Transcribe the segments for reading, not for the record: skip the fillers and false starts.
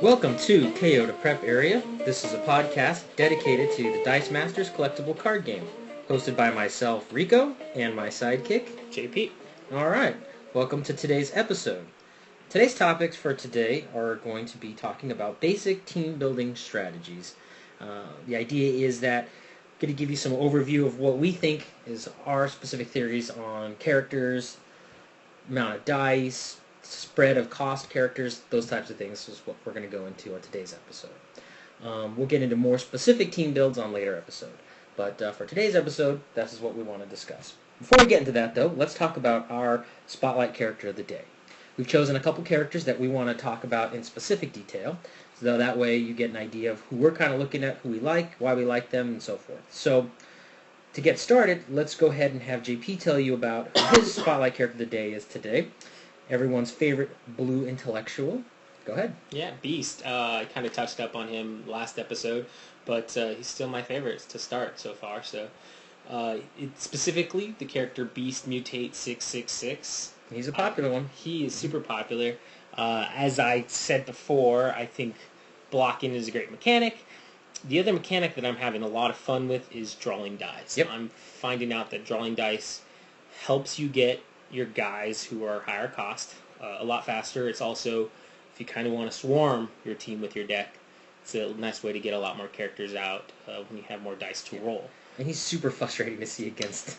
Welcome to KO to Prep Area. This is a podcast dedicated to the Dice Masters collectible card game, hosted by myself, Rico, and my sidekick, JP. Alright, welcome to today's episode. Today's topics for today are going to be talking about basic team building strategies. The idea is that I'm going to give you some overview of what we think is our specific theories on characters, amount of dice, spread of cost characters, those types of things is what we're going to go into on today's episode. We'll get into more specific team builds on later episode. But for today's episode, this is what we want to discuss. Before we get into that, though, let's talk about our spotlight character of the day. We've chosen a couple characters that we want to talk about in specific detail, so that way you get an idea of who we're kind of looking at, who we like, why we like them, and so forth. So, to get started, let's go ahead and have JP tell you about who his spotlight character of the day is today. Everyone's favorite blue intellectual. Go ahead. Yeah, Beast. I kind of touched up on him last episode, but he's still my favorite to start so far. So, specifically, the character Beast Mutate 666. He's a popular one. He is super popular. As I said before, I think blocking is a great mechanic. The other mechanic that I'm having a lot of fun with is drawing dice. Yep. I'm finding out that drawing dice helps you get your guys who are higher cost a lot faster. It's also, if you kind of want to swarm your team with your deck, it's a nice way to get a lot more characters out when you have more dice to roll. And he's super frustrating to see against.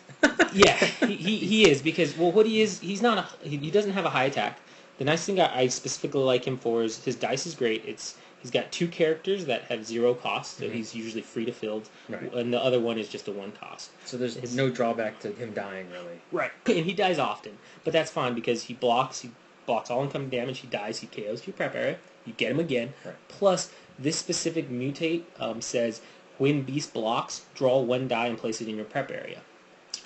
Yeah, he is, because, well, what he is, he doesn't have a high attack. The nice thing I specifically like him for is his dice is great. He's got two characters that have 0 cost, so he's usually free to field, Right. and the other one is just a 1 cost. So there's no drawback to him dying, really. Right. And he dies often, but that's fine because he blocks all incoming damage, he dies, he KOs your prep area, you get him again. Right. Plus, this specific mutate says, when Beast blocks, draw 1 die and place it in your prep area,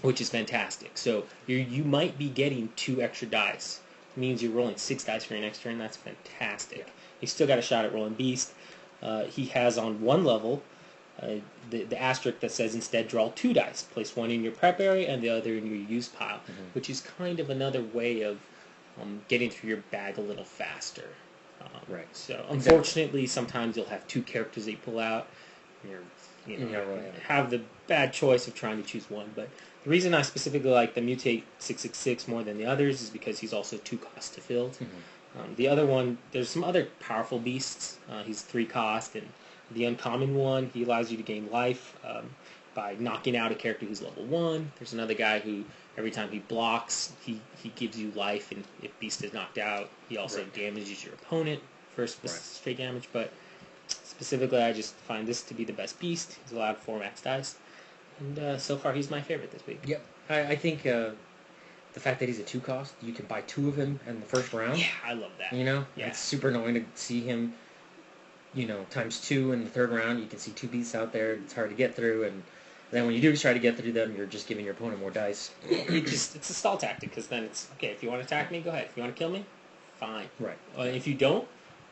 which is fantastic. So you might be getting 2 extra dice. It means you're rolling 6 dice for your next turn. That's fantastic. Yeah. You still got a shot at rolling Beast. He has on one level the asterisk that says instead draw 2 dice. Place 1 in your prep area and the other in your use pile, which is kind of another way of getting through your bag a little faster. Right. So unfortunately, sometimes you'll have 2 characters that you pull out. You have the bad choice of trying to choose one. But the reason I specifically like the Mutate 666 more than the others is because he's also 2 cost to field. The other one, there's some other powerful beasts. He's 3 cost, and the uncommon one, he allows you to gain life by knocking out a character who's level 1. There's another guy who, every time he blocks, he gives you life, and if Beast is knocked out, he also damages your opponent for straight damage. But specifically, I just find this to be the best Beast. He's allowed 4 max dice, and so far he's my favorite this week. Yep. I think the fact that he's a 2 cost, you can buy 2 of him in the first round. Yeah, I love that. Yeah. It's super annoying to see him, times 2 in the third round. You can see 2 beasts out there. It's hard to get through, and then when you do try to get through them, you're just giving your opponent more dice. It's a stall tactic, because then it's, okay, if you want to attack me, go ahead. If you want to kill me, fine. Right. If you don't,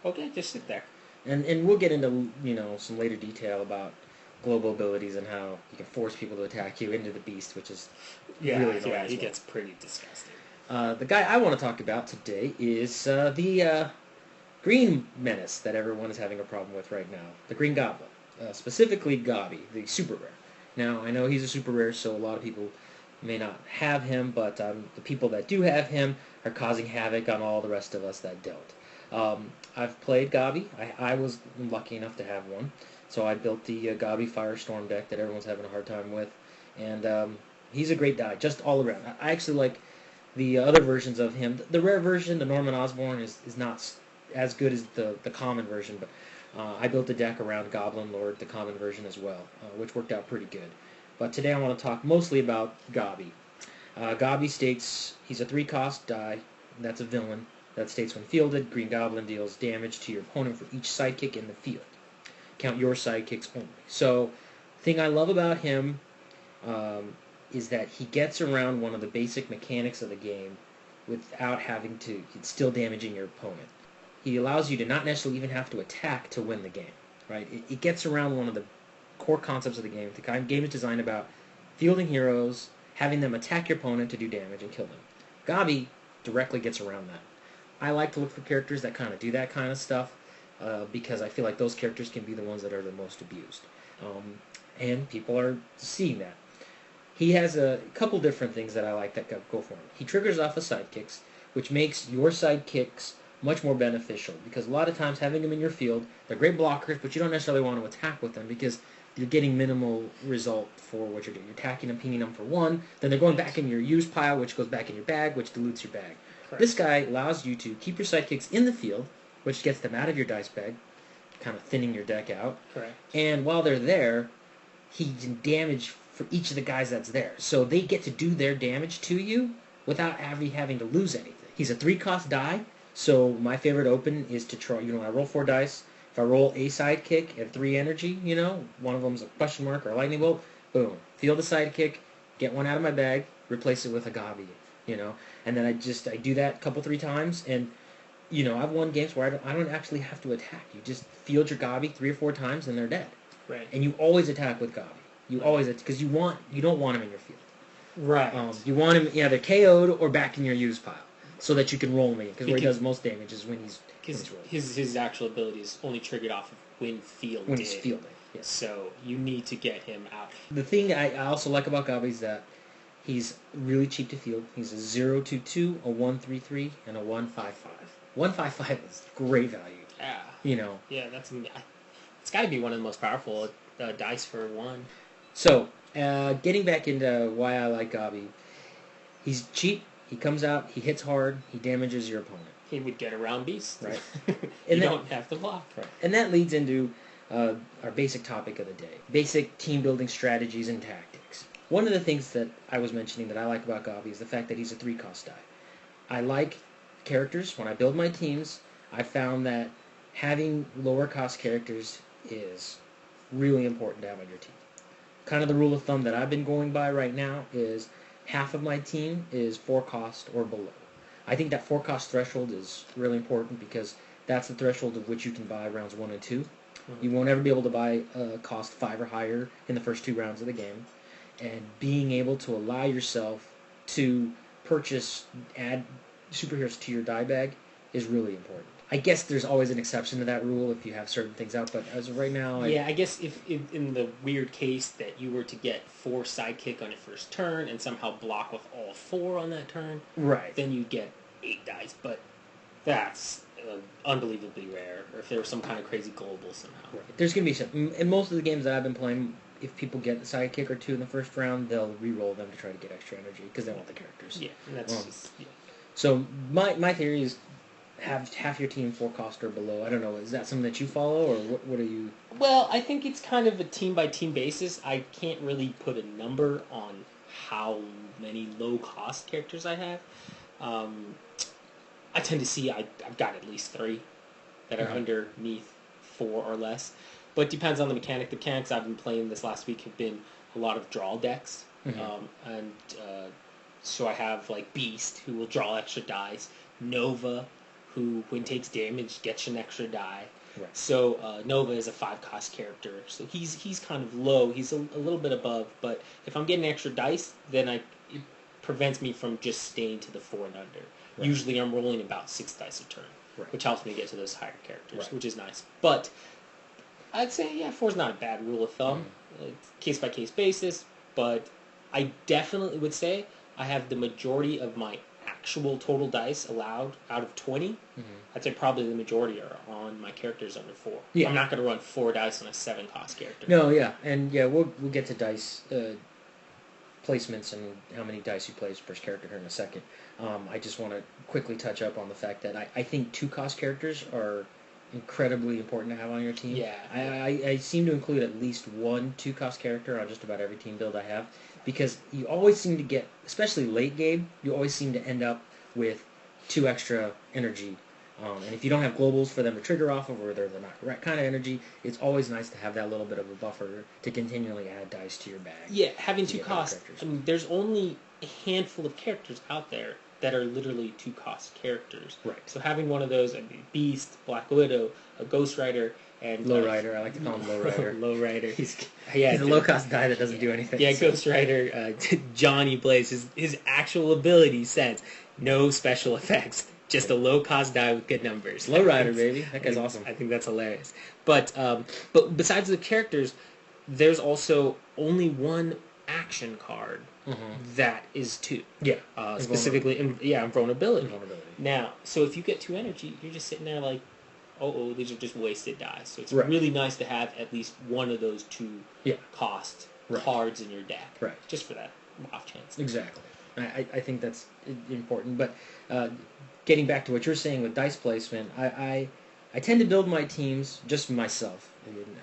okay, just sit there. And we'll get into, some later detail about global abilities and how you can force people to attack you into the beast, which is really annoying. Yeah, as it well. gets pretty disgusting. The guy I want to talk about today is the green menace that everyone is having a problem with right now. The Green Goblin. Specifically Gobby, the super rare. Now, I know he's a super rare, so a lot of people may not have him, but the people that do have him are causing havoc on all the rest of us that don't. I've played Gobby. I was lucky enough to have one. So I built the Gobby Firestorm deck that everyone's having a hard time with. And he's a great die, just all around. I actually like the other versions of him. The rare version, the Norman Osborn, is not as good as the common version, but I built a deck around Goblin Lord, the common version as well, which worked out pretty good. But today I want to talk mostly about Gobby. Gobby states he's a 3-cost die. That's a villain. That states when fielded, Green Goblin deals damage to your opponent for each sidekick in the field. Count your sidekicks only. So, the thing I love about him is that he gets around one of the basic mechanics of the game without having to, still damaging your opponent. He allows you to not necessarily even have to attack to win the game, right? It gets around one of the core concepts of the game. The game is designed about fielding heroes, having them attack your opponent to do damage and kill them. Gobby directly gets around that. I like to look for characters that kind of do that kind of stuff. because I feel like those characters can be the ones that are the most abused. And people are seeing that. He has a couple different things that I like that go for him. He triggers off of sidekicks, which makes your sidekicks much more beneficial, because a lot of times having them in your field, they're great blockers, but you don't necessarily want to attack with them because you're getting minimal result for what you're doing. You're attacking them, pinging them for 1, then they're going back in your use pile, which goes back in your bag, which dilutes your bag. Correct. This guy allows you to keep your sidekicks in the field, which gets them out of your dice bag, kind of thinning your deck out. Correct. And while they're there, he can damage for each of the guys that's there. So they get to do their damage to you without having to lose anything. He's a 3-cost die, so my favorite open is to try, I roll 4 dice. If I roll a sidekick at 3 energy, one of them's a question mark or a lightning bolt, boom. Feel the sidekick, get one out of my bag, replace it with a Gabi, And then I do that 3 times, and, I've won games where I don't actually have to attack. You just field your Gabi 3 or 4 times, and they're dead. Right. And you always attack with Gabi. You always, because you don't want him in your field. Right. You want him either KO'd or back in your use pile, so that you can roll me. Because where he does most damage is when he's rolling. His actual ability is only triggered off of when fielded. When he's fielding. Yes. So you need to get him out. The thing I also like about Gabi is that he's really cheap to field. He's a 0-2-2, a 1-3-3, and a 1-5-5. 1-5-5 is great value. Yeah. Yeah, it's got to be one of the most powerful dice for 1. So, getting back into why I like Gabi, he's cheap, he comes out, he hits hard, he damages your opponent. He would get around beasts. Right. You don't have to block. Right. And that leads into our basic topic of the day. Basic team-building strategies and tactics. One of the things that I was mentioning that I like about Gabi is the fact that he's a 3-cost die. I like characters. When I build my teams, I found that having lower-cost characters is really important to have on your team. Kind of the rule of thumb that I've been going by right now is half of my team is 4-cost or below. I think that 4-cost threshold is really important because that's the threshold of which you can buy rounds 1 and 2. Mm-hmm. You won't ever be able to buy cost 5 or higher in the first 2 rounds of the game. And being able to allow yourself to add superheroes to your die bag is really important. I guess there's always an exception to that rule if you have certain things out, but as of right now... I guess if in the weird case that you were to get 4 sidekick on your first turn and somehow block with all 4 on that turn, right, then you get 8 dice, but that's unbelievably rare, or if there was some kind of crazy global somehow. Right. There's going to be some... In most of the games that I've been playing, if people get a sidekick or 2 in the first round, they'll re-roll them to try to get extra energy, because they want the characters. Yeah, and that's just... Yeah. So my theory is have half your team 4-cost or below. I don't know. Is that something that you follow, or what are you... Well, I think it's kind of a team-by-team basis. I can't really put a number on how many low-cost characters I have. I tend to see I've got at least 3 that are underneath 4 or less. But it depends on the mechanic. The mechanics I've been playing this last week have been a lot of draw decks. So I have like Beast, who will draw extra dice. Nova, who when takes damage gets an extra die. Right. So Nova is a 5-cost character. So he's kind of low. He's a little bit above. But if I'm getting extra dice, then it prevents me from just staying to the 4 and under. Right. Usually I'm rolling about 6 dice a turn, which helps me get to those higher characters, which is nice. But I'd say, 4 is not a bad rule of thumb, case-by-case basis, but I definitely would say I have the majority of my actual total dice allowed out of 20. I'd say probably the majority are on my characters under 4. Yeah. I'm not going to run 4 dice on a 7-cost character. No, yeah, and we'll get to dice placements and how many dice you place per character here in a second. I just want to quickly touch up on the fact that I think 2-cost characters are incredibly important to have on your team. Yeah. I seem to include at least 1 2-cost character on just about every team build I have, because you always seem to get, especially late game, you always seem to end up with 2 extra energy. And if you don't have globals for them to trigger off of, or they're not the right kind of energy, it's always nice to have that little bit of a buffer to continually add dice to your bag. Yeah, having 2 costs. I mean, there's only a handful of characters out there that are literally 2-cost characters. Right. So having one of those, Beast, Black Widow, a Ghost Rider, and... Lowrider, I like to call him Lowrider. Lowrider. He's a low-cost die that doesn't do anything. Yeah, so. Ghost Rider, Johnny Blaze, his actual ability says, no special effects, Just a low-cost die with good numbers. Lowrider, baby. That guy's awesome. I think that's hilarious. But besides the characters, there's also only one action card that is 2. Yeah. Specifically, invulnerability. Now, so if you get 2 energy, you're just sitting there like, these are just wasted dice. So it's really nice to have at least one of those 2 cost cards in your deck. Right. Just for that off chance. Exactly. I think that's important. But getting back to what you're saying with dice placement, I tend to build my teams just myself.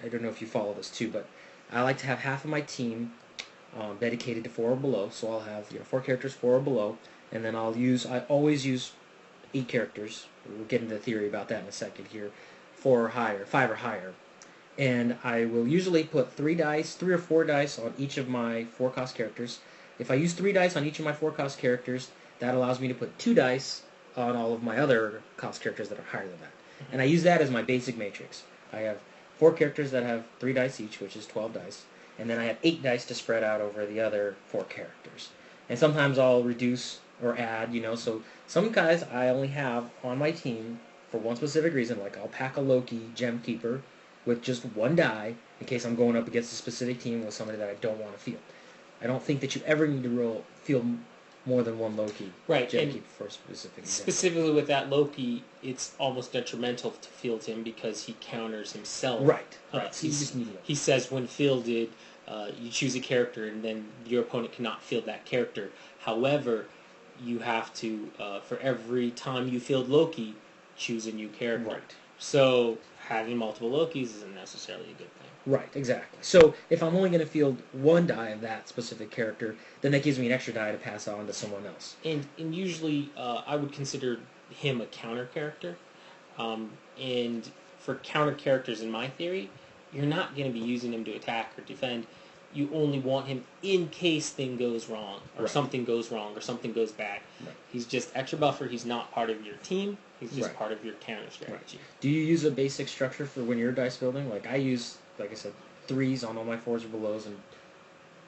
I don't know if you follow this too, but I like to have half of my team dedicated to 4 or below. So I'll have 4 characters, 4 or below, and then I always use 8 characters. We'll get into the theory about that in a second here. 4 or higher, 5 or higher. And I will usually put 3 or 4 dice on each of my 4-cost characters. If I use 3 dice on each of my 4-cost characters, that allows me to put 2 dice on all of my other cost characters that are higher than that. And I use that as my basic matrix. I have 4 characters that have 3 dice each, which is 12 dice. And then I have 8 dice to spread out over the other 4 characters. And sometimes I'll reduce or add, so some guys I only have on my team for one specific reason, like I'll pack a Loki Gem Keeper with just 1 die in case I'm going up against a specific team with somebody that I don't want to field. I don't think that you ever need to field more than 1 Loki Gem Keeper for a specific example. Specifically with that Loki, it's almost detrimental to field him because he counters himself. Right. He says when fielded, you choose a character and then your opponent cannot field that character. However, you have to, for every time you field Loki, choose a new character. Right. So having multiple Lokis isn't necessarily a good thing. Right, exactly. So if I'm only going to field 1 die of that specific character, then that gives me an extra die to pass on to someone else. And usually I would consider him a counter character. And for counter characters in my theory, you're not going to be using him to attack or defend. You only want him in case thing goes wrong, or something goes wrong, or something goes bad. Right. He's just extra buffer. He's not part of your team. He's just part of your counter strategy. Right. Do you use a basic structure for when you're dice building? Like I use, like I said, 3s on all my 4s or belows, and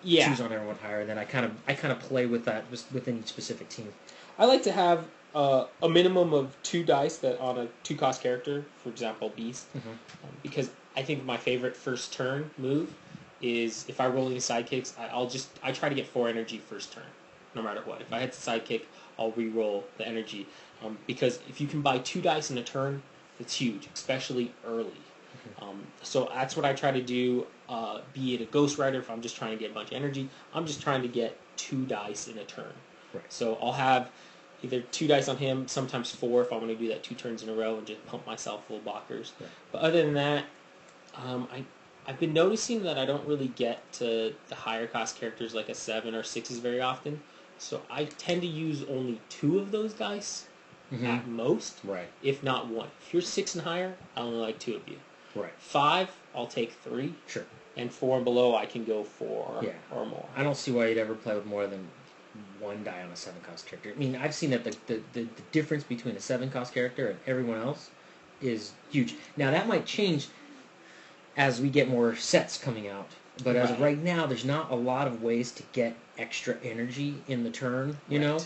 2s on everyone higher. And then I kind of play with that within each specific team. I like to have a minimum of 2 dice that on a 2-cost character, for example, Beast, because I think my favorite first turn move is if I roll any sidekicks, I try to get 4 energy first turn, no matter what. If I hit the sidekick, I'll re-roll the energy, because if you can buy 2 dice in a turn, it's huge, especially early. So that's what I try to do, be it a Ghost Rider, if I'm just trying to get a bunch of energy, I'm just trying to get 2 dice in a turn. Right. So I'll have either 2 dice on him, sometimes 4 if I want to do that 2 turns in a row and just pump myself full blockers. Right. But other than that, I've been noticing that I don't really get to the higher cost characters like a 7 or 6s very often. So I tend to use only 2 of those dice at most, if not 1. If you're 6 and higher, I only like 2 of you. Right. 5, I'll take 3. Sure. And 4 and below, I can go 4 or more. I don't see why you'd ever play with more than 1 die on a 7-cost character. I mean, I've seen that the difference between a 7-cost character and everyone else is huge. Now, that might change as we get more sets coming out. But as of right now, there's not a lot of ways to get extra energy in the turn, you know,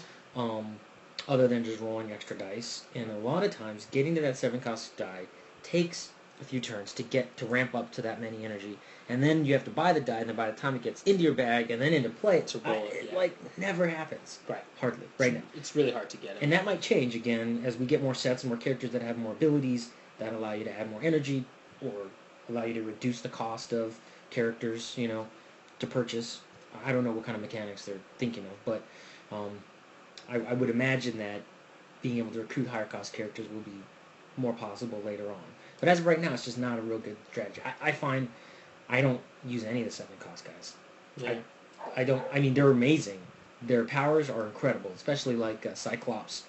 other than just rolling extra dice. And a lot of times, getting to that 7-cost die takes a few turns to ramp up to that many energy. And then you have to buy the die, and then by the time it gets into your bag and then into play, it never happens. Right. Hardly. Right now. It's really hard to get it. And that might change, again, as we get more sets and more characters that have more abilities that allow you to add more energy or allow you to reduce the cost of characters, you know, to purchase. I don't know what kind of mechanics they're thinking of, but I would imagine that being able to recruit higher cost characters will be more possible later on. But as of right now, it's just not a real good strategy. I find I don't use any of the 7-cost guys. Yeah. I don't. I mean, they're amazing. Their powers are incredible, especially like Cyclops.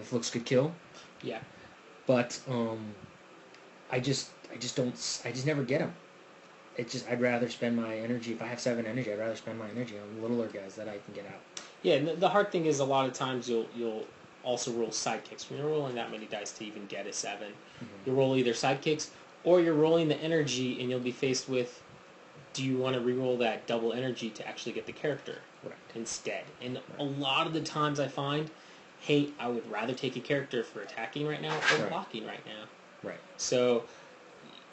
If looks could kill. Yeah. But I just never get them. I'd rather spend my energy, if I have 7 energy, I'd rather spend my energy on littler guys that I can get out. Yeah, and the hard thing is a lot of times you'll also roll sidekicks. When you're rolling that many dice to even get a 7, you roll either sidekicks or you're rolling the energy and you'll be faced with, do you want to re-roll that double energy to actually get the character instead? And a lot of the times I find hey, I would rather take a character for attacking right now or blocking right now. Right. So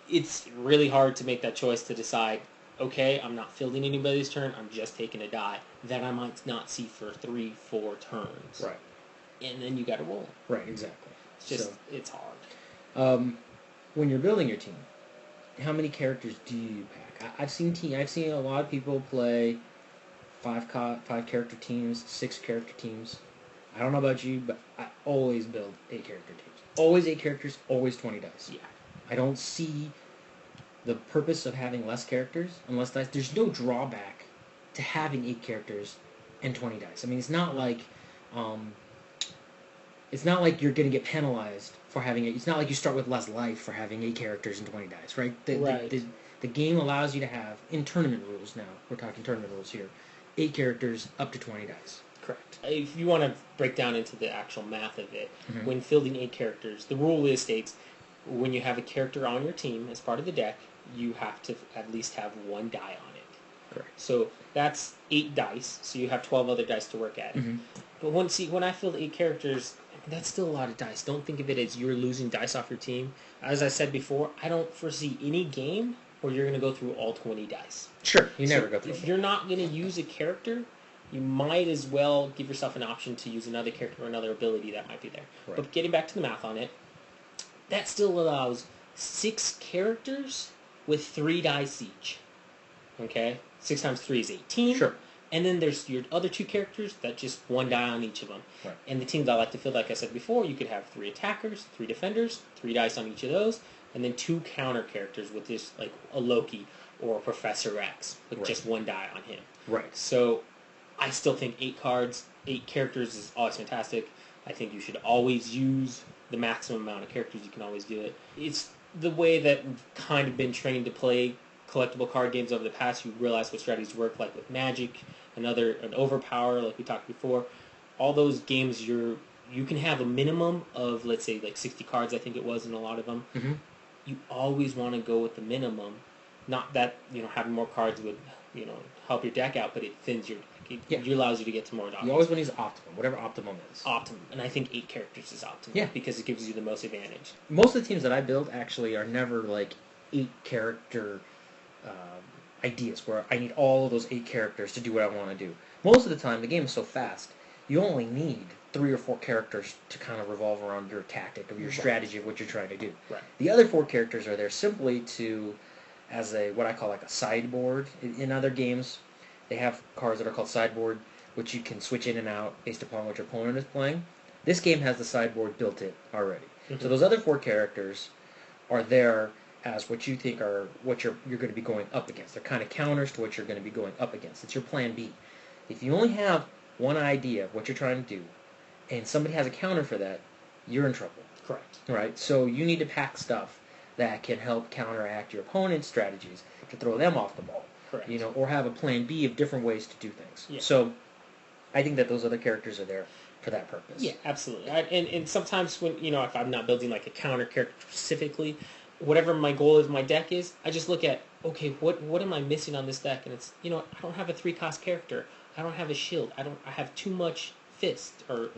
it's really hard to make that choice to decide, okay, I'm not fielding anybody's turn, I'm just taking a die that I might not see for 3-4 turns. Right. And then you got to roll. Right, exactly. It's just, it's hard. When you're building your team, how many characters do you pack? I've seen a lot of people play 5-character teams, 6-character teams. I don't know about you, but I always build 8-character teams. Always 8 characters, always 20 dice. Yeah. I don't see the purpose of having less characters unless there's no drawback to having 8 characters and 20 dice. I mean, it's not like you're going to get penalized for having it. It's not like you start with less life for having 8 characters and 20 dice, right? The game allows you to have, in tournament rules now, we're talking tournament rules here, 8 characters up to 20 dice. Correct. If you want to break down into the actual math of it, when fielding 8 characters, the rule states when you have a character on your team as part of the deck, you have to at least have 1 die on it. Correct. So that's 8 dice, so you have 12 other dice to work at. But when I field 8 characters, that's still a lot of dice. Don't think of it as you're losing dice off your team. As I said before, I don't foresee any game where you're going to go through all 20 dice. Sure, you never go through. If you're not going to use a character, you might as well give yourself an option to use another character or another ability that might be there. Right. But getting back to the math on it, that still allows 6 characters with 3 dice each. Okay? 6 times 3 is 18. Sure. And then there's your other 2 characters that just 1 die on each of them. Right. And the teams I like to field, like I said before, you could have 3 attackers, 3 defenders, 3 dice on each of those, and then 2 counter characters with just like a Loki or a Professor X with just 1 die on him. Right. So I still think 8 cards, 8 characters is always fantastic. I think you should always use the maximum amount of characters you can always do it. It's the way that we've kind of been trained to play collectible card games over the past. You realize what strategies work, like with Magic, an Overpower, like we talked before. All those games, you can have a minimum of, let's say, like 60 cards, I think it was in a lot of them. You always want to go with the minimum. Not that, having more cards would, help your deck out, but it thins your deck. It allows you to get to more dollars. You always want to use optimum, whatever optimum is. Optimum. And I think 8 characters is optimum. Yeah. Because it gives you the most advantage. Most of the teams that I build actually are never like 8 character ideas where I need all of those 8 characters to do what I want to do. Most of the time, the game is so fast, you only need 3 or 4 characters to kind of revolve around your tactic, of your strategy of what you're trying to do. Right. The other 4 characters are there simply as what I call like a sideboard. In other games, they have cards that are called sideboard, which you can switch in and out based upon what your opponent is playing. This game has the sideboard built in already. So those other 4 characters are there as what you think are what you're going to be going up against. They're kind of counters to what you're going to be going up against. It's your plan B. If you only have one idea of what you're trying to do, and somebody has a counter for that, you're in trouble. Correct. Right? So you need to pack stuff that can help counteract your opponent's strategies to throw them off the ball. Correct. Or have a plan B of different ways to do things. Yeah. So I think that those other characters are there for that purpose. Yeah, absolutely. And sometimes when, if I'm not building like a counter character specifically, whatever my goal is, my deck is, I just look at, okay, what am I missing on this deck? And it's, I don't have a 3-cost character. I don't have a shield. I have too much fist or,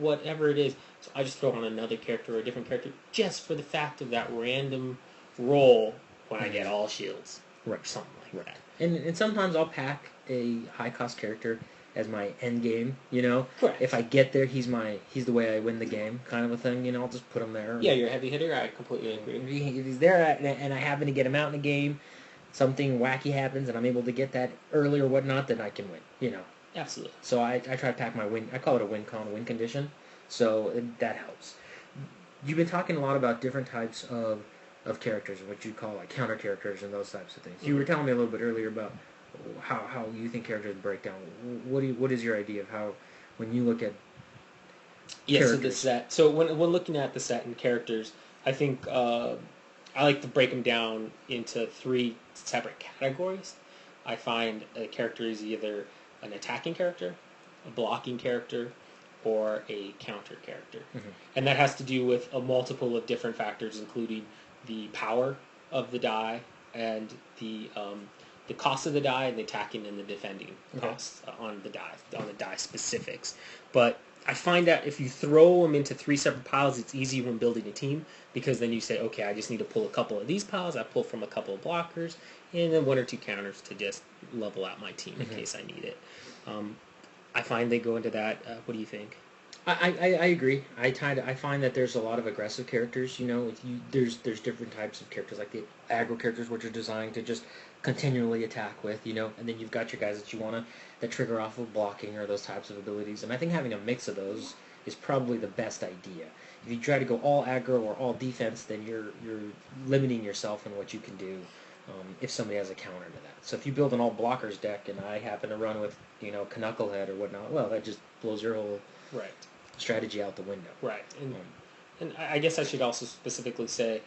whatever it is. So I just throw on another character or a different character just for the fact of that random roll when I get all shields. Right. Or something like that. And sometimes I'll pack a high-cost character as my end game, Correct. If I get there, he's the way I win the game, kind of a thing, I'll just put him there. Yeah, you're a heavy hitter, I completely agree. If he's there and I happen to get him out in the game, something wacky happens and I'm able to get that early or whatnot, then I can win, Absolutely. So I try to pack my win, I call it a win condition, so that helps. You've been talking a lot about different types of characters, what you call like counter characters and those types of things. You were telling me a little bit earlier about how you think characters break down. What is your idea of how, when you look at characters? So the set. So when looking at the set and characters, I think I like to break them down into 3 separate categories. I find a character is either an attacking character, a blocking character, or a counter character. And that has to do with a multiple of different factors, including the power of the die and the cost of the die and the attacking and the defending costs on the die specifics. But I find that if you throw them into 3 separate piles, it's easy when building a team, because then you say, okay, I just need to pull a couple of these piles, I pull from a couple of blockers, and then 1 or 2 counters to just level out my team in case I need it. I find they go into that. What do you think? I agree. I find that there's a lot of aggressive characters. There's different types of characters, like the aggro characters, which are designed to just continually attack with, and then you've got your guys that trigger off of blocking or those types of abilities. And I think having a mix of those is probably the best idea. If you try to go all aggro or all defense, then you're limiting yourself in what you can do. If somebody has a counter to that. So if you build an all blockers deck and I happen to run with Knucklehead or whatnot, well, that just blows your whole strategy out the window. Right. And I guess I should also specifically say,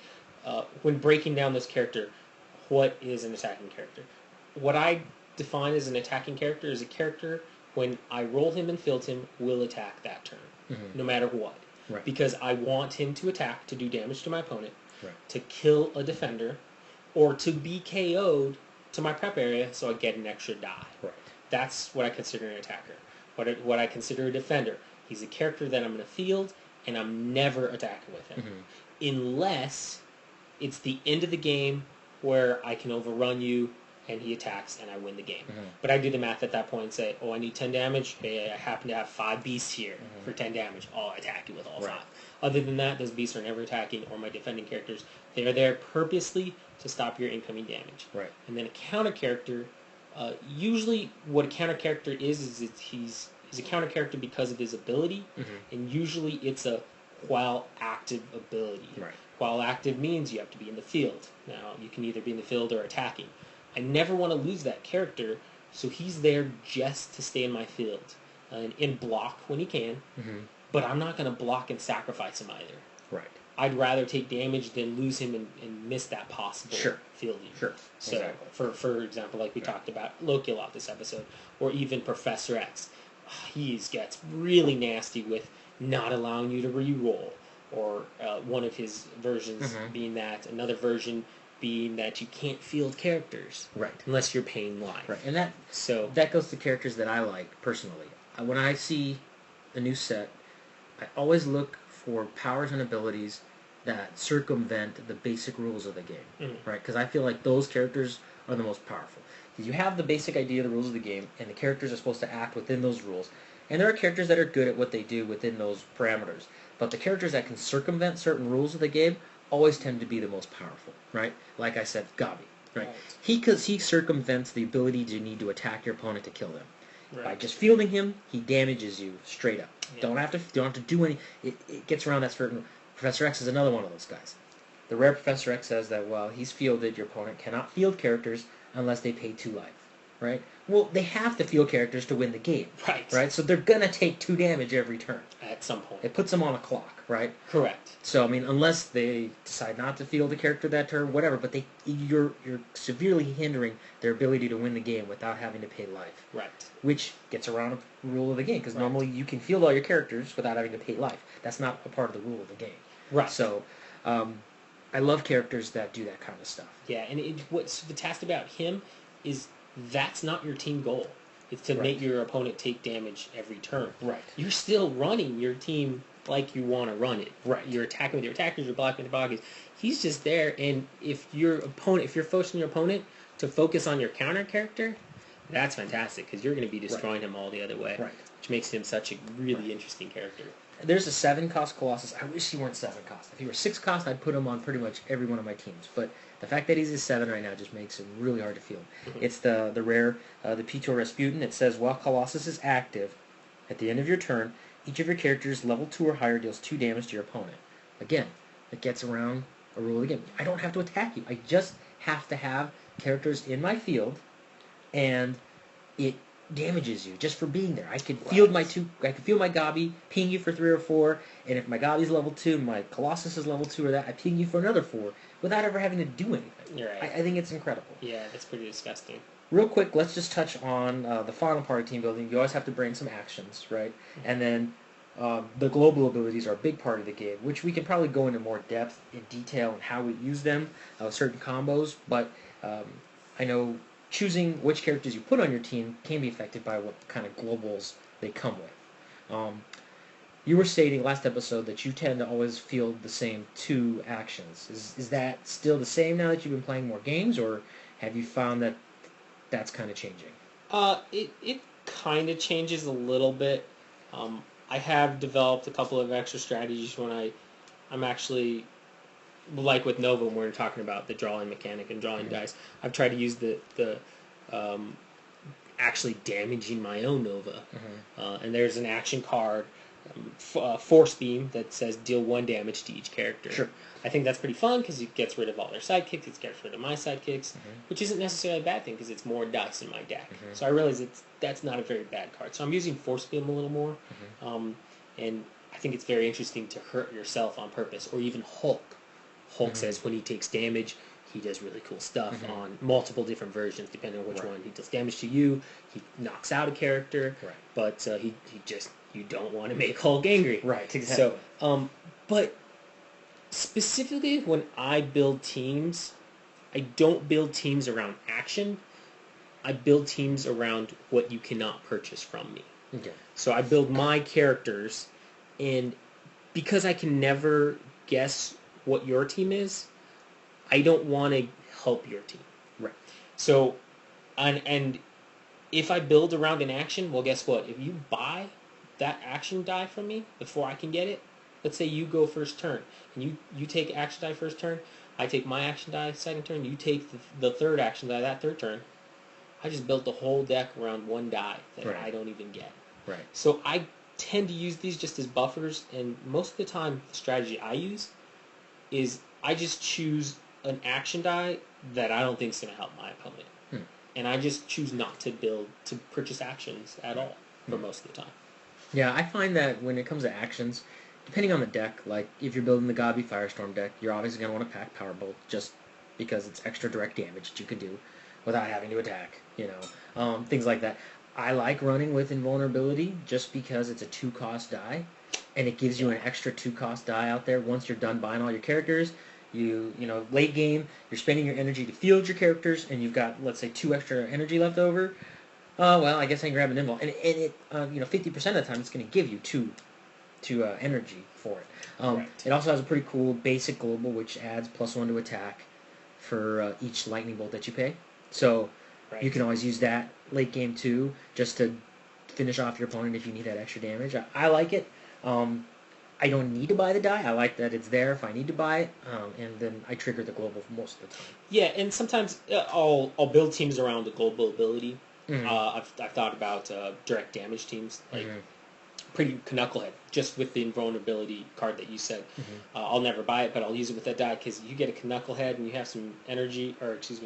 when breaking down this character, what is an attacking character? What I define as an attacking character is a character, when I roll him and field him, will attack that turn, no matter what. Right. Because I want him to attack, to do damage to my opponent, right. to kill a defender, or to be KO'd to my prep area so I get an extra die. Right. That's what I consider an attacker. What I consider a defender. He's a character that I'm going to field, and I'm never attacking with him. Unless it's the end of the game where I can overrun you, and he attacks, and I win the game. But I do the math at that point and say, oh, I need 10 damage. Hey, I happen to have 5 beasts here for 10 damage. I'll attack you with all 5. Other than that, those beasts are never attacking, or my defending characters. They are there purposely to stop your incoming damage. Right. And then a counter character, usually what a counter character is he's a counter character because of his ability, and usually it's a while active ability. Right. While active means you have to be in the field. Now, you can either be in the field or attacking. I never want to lose that character, so he's there just to stay in my field and block when he can, but I'm not going to block and sacrifice him either. Right. I'd rather take damage than lose him and miss that possible fielding. Sure. So, exactly. for example, like we talked about Loki a lot this episode, or even Professor X, he gets really nasty with not allowing you to re-roll, or one of his versions being that, another version being that you can't field characters unless you're paying life. Right, and that goes to characters that I like personally. When I see a new set, I always look for powers and abilities that circumvent the basic rules of the game, right? Because I feel like those characters are the most powerful. You have the basic idea of the rules of the game, and the characters are supposed to act within those rules. And there are characters that are good at what they do within those parameters. But the characters that can circumvent certain rules of the game always tend to be the most powerful, right? Like I said, Gabi, right? Because he circumvents the ability to need to attack your opponent to kill them. By just fielding him, he damages you straight up. Don't have to do any. It gets around that certain. Professor X is another one of those guys. The rare Professor X says that while he's fielded, your opponent cannot field characters unless they pay 2 life, right? Well, they have to field characters to win the game, right? So they're gonna take 2 damage every turn at some point. It puts them on a clock, right? Correct. So I mean, unless they decide not to field a character that turn, whatever, but you're severely hindering their ability to win the game without having to pay life. Right. Which gets around a rule of the game, because normally you can field all your characters without having to pay life. That's not a part of the rule of the game. Right. So, I love characters that do that kind of stuff. Yeah, and what's fantastic about him is that's not your team goal. It's to make your opponent take damage every turn. Right. You're still running your team like you want to run it. Right. You're attacking with your attackers, you're blocking with your blockers. He's just there, and if you're forcing your opponent to focus on your counter character, that's fantastic, because you're going to be destroying him all the other way. Right. Which makes him such a really interesting character. There's a 7-cost Colossus. I wish he weren't 7-cost. If he were 6-cost, I'd put him on pretty much every one of my teams. But the fact that he's a 7 right now just makes him really hard to field. It's the rare, the Pitor Rasputin. It says, while Colossus is active, at the end of your turn, each of your characters level 2 or higher deals 2 damage to your opponent. Again, it gets around a rule of the game. I don't have to attack you. I just have to have characters in my field, and it damages you just for being there. I could field my Gabi, ping you for 3 or 4, and if my Gabi's level 2, my Colossus is level 2 or that, I ping you for another 4 without ever having to do anything. You're right. I think it's incredible. Yeah, that's pretty disgusting. Real quick, let's just touch on the final part of team building. You always have to bring some actions, right? And then the global abilities are a big part of the game, which we can probably go into more depth in detail and how we use them, certain combos, but I know choosing which characters you put on your team can be affected by what kind of globals they come with. you were stating last episode that you tend to always field the same 2 actions. Is that still the same now that you've been playing more games, or have you found that that's kind of changing? It kind of changes a little bit. I have developed a couple of extra strategies when I'm actually, like with Nova when we're talking about the drawing mechanic and drawing dice. I've tried to use the actually damaging my own Nova. And there's an action card, Force Beam, that says deal 1 damage to each character. Sure. I think that's pretty fun because it gets rid of all their sidekicks, it gets rid of my sidekicks, which isn't necessarily a bad thing because it's more dice in my deck. So I realize that's not a very bad card. So I'm using Force Beam a little more, and I think it's very interesting to hurt yourself on purpose, or even Hulk. Hulk says when he takes damage, he does really cool stuff on multiple different versions, depending on which one. He does damage to you, he knocks out a character, but he just, you don't want to make Hulk angry. Right, exactly. So, but specifically when I build teams, I don't build teams around action. I build teams around what you cannot purchase from me. Okay. So I build my characters, and because I can never guess what your team is, I don't want to help your team. Right. So, and if I build around an action, well, guess what? If you buy that action die from me before I can get it, let's say you go first turn, and you take action die first turn, I take my action die second turn, you take the third action die that third turn, I just built the whole deck around 1 die that I don't even get. Right. So I tend to use these just as buffers, and most of the time the strategy I use is I just choose an action die that I don't think is going to help my opponent. And I just choose not to purchase actions at all for most of the time. Yeah, I find that when it comes to actions, depending on the deck, like if you're building the Gabi Firestorm deck, you're obviously going to want to pack Powerbolt just because it's extra direct damage that you can do without having to attack, things like that. I like running with Invulnerability just because it's a 2-cost die, and it gives you an extra 2-cost die out there once you're done buying all your characters. Late game, you're spending your energy to field your characters, and you've got, let's say, 2 extra energy left over. Well, I guess I can grab an Invul. And it 50% of the time, it's going to give you 2 energy for it. It also has a pretty cool basic global, which adds +1 to attack for each lightning bolt that you pay. So you can always use that late game too, just to finish off your opponent if you need that extra damage. I like it. I don't need to buy the die. I like that it's there if I need to buy it, and then I trigger the global most of the time. Yeah, and sometimes I'll build teams around the global ability. I've thought about direct damage teams, like pretty Knucklehead, just with the invulnerability card that you said. I'll never buy it, but I'll use it with that die because you get a Knucklehead and you have some energy,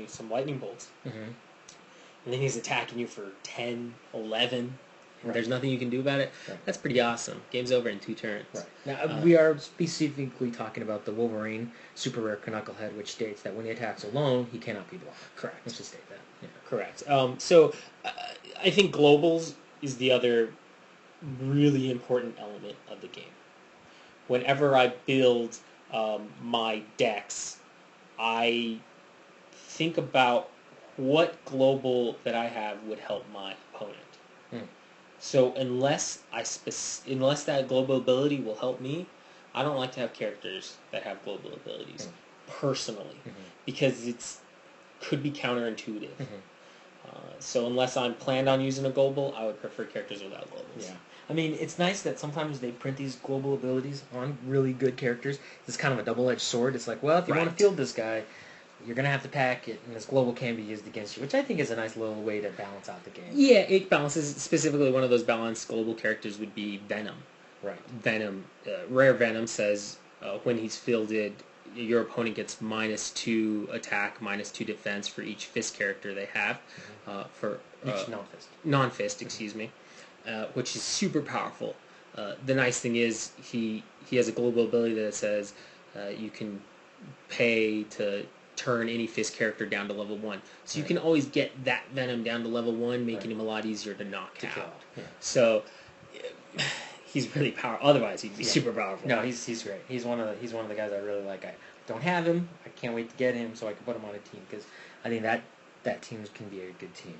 some lightning bolts, and then he's attacking you for 10, 11. There's nothing you can do about it. That's pretty awesome. Game's over in 2 turns. Now, we are specifically talking about the Wolverine super rare Knucklehead, which states that when he attacks alone, he cannot be blocked. Correct. Let's just state that. Yeah. Correct. So I think globals is the other really important element of the game. Whenever I build my decks, I think about what global that I have would help my opponent. So unless that global ability will help me, I don't like to have characters that have global abilities personally, because it's could be counterintuitive. So unless I'm planned on using a global, I would prefer characters without globals. Yeah. I mean, it's nice that sometimes they print these global abilities on really good characters. It's kind of a double-edged sword. It's like, well, if you want to field this guy, you're going to have to pack it, and this global can be used against you, which I think is a nice little way to balance out the game. Yeah, it balances. Specifically, one of those balanced global characters would be Venom. Right. Venom, Rare Venom says when he's fielded, your opponent gets -2 attack, -2 defense for each fist character they have. For each non-fist. Non-fist, excuse me, which is super powerful. The nice thing is he has a global ability that says you can pay to turn any fist character down to level 1. So you can always get that Venom down to level 1, making him a lot easier to knock out. Yeah. So he's really powerful. Otherwise, he'd be super powerful. No, he's great. He's one of the guys I really like. I don't have him. I can't wait to get him so I can put him on a team, because I think that team can be a good team.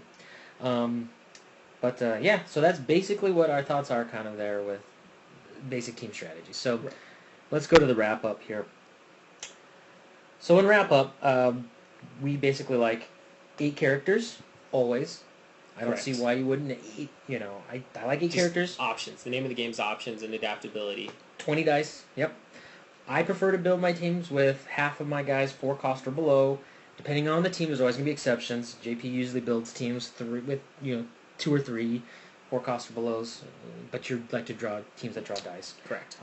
Yeah, so that's basically what our thoughts are kind of there with basic team strategy. So Right. let's go to the wrap up here. So in wrap up, we basically like 8 characters always. I don't see Correct. why you wouldn't 8. I like 8 Just characters. options. The name of the game is options and adaptability. 20 dice. Yep. I prefer to build my teams with half of my guys 4 cost or below. Depending on the team, there's always going to be exceptions. JP usually builds teams with 2 or 3 4 cost or belows, but you like to draw teams that draw dice. Correct.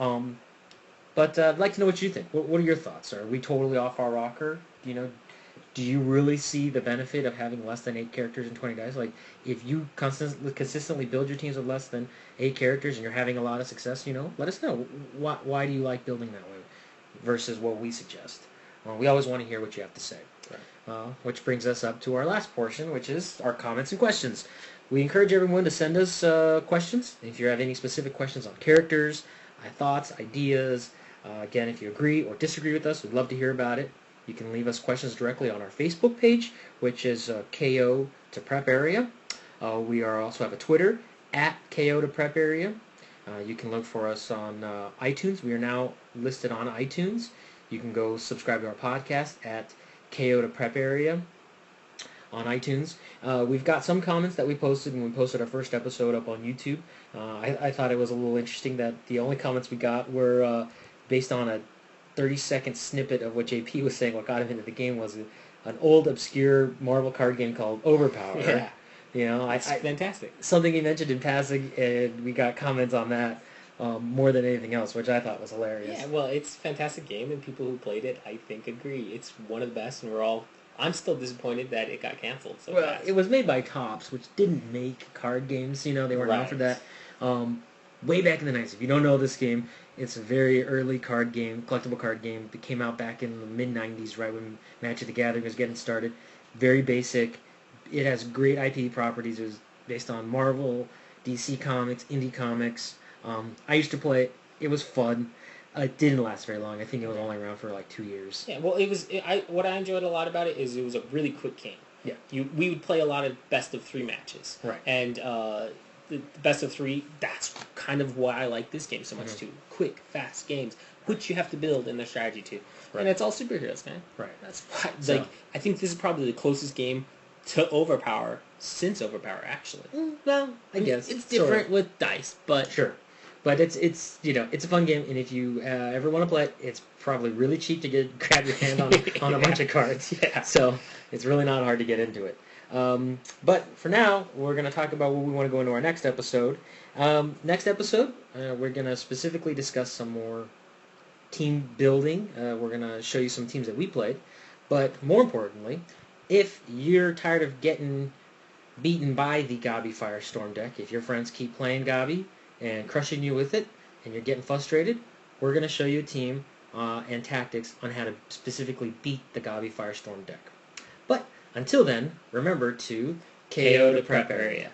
But I'd like to know what you think. What are your thoughts? Are we totally off our rocker? Do you really see the benefit of having less than 8 characters and 20 dice? Like, if you consistently build your teams with less than 8 characters and you're having a lot of success, let us know. Why do you like building that way versus what we suggest? We always want to hear what you have to say. Right. Which brings us up to our last portion, which is our comments and questions. We encourage everyone to send us questions. If you have any specific questions on characters, thoughts, ideas, again, if you agree or disagree with us, we'd love to hear about it. You can leave us questions directly on our Facebook page, which is KO to Prep Area. We also have a Twitter, @KO to Prep Area. You can look for us on iTunes. We are now listed on iTunes. You can go subscribe to our podcast at KO to Prep Area on iTunes. We've got some comments that we posted when we posted our first episode up on YouTube. I thought it was a little interesting that the only comments we got were based on a 30-second snippet of what JP was saying. What got him into the game was an old, obscure Marvel card game called Overpower. Yeah. It's fantastic. Something he mentioned in passing, and we got comments on that more than anything else, which I thought was hilarious. Yeah, well, it's a fantastic game, and people who played it, I think, agree. It's one of the best, and I'm still disappointed that it got canceled so fast. It was made by Topps, which didn't make card games. They weren't known for that. Way back in the 90s. If you don't know this game, it's a very early card game, collectible card game. It came out back in the mid-90s, right when Magic the Gathering was getting started. Very basic. It has great IP properties. It was based on Marvel, DC Comics, Indie Comics. I used to play it. It was fun. It didn't last very long. I think it was only around for like 2 years. Yeah, well, what I enjoyed a lot about it is it was a really quick game. Yeah. We would play a lot of best of 3 matches. Right. And the best of 3, that's kind of why I like this game so much too. Quick, fast games, which you have to build in the strategy too. Right. And it's all superheroes, man. Right. That's why, I think this is probably the closest game to Overpower since Overpower, actually. Well, I guess it's different with dice, but sure. But it's it's a fun game, and if you ever want to play it, it's probably really cheap to grab your hand on a bunch of cards. Yeah. So it's really not hard to get into it. But for now, we're going to talk about what we want to go into our next episode. Next episode, we're going to specifically discuss some more team building. We're going to show you some teams that we played. But more importantly, if you're tired of getting beaten by the Gabi Firestorm deck, if your friends keep playing Gabi and crushing you with it, and you're getting frustrated, we're going to show you a team and tactics on how to specifically beat the Gabi Firestorm deck. But until then, remember to KO to Prep Area.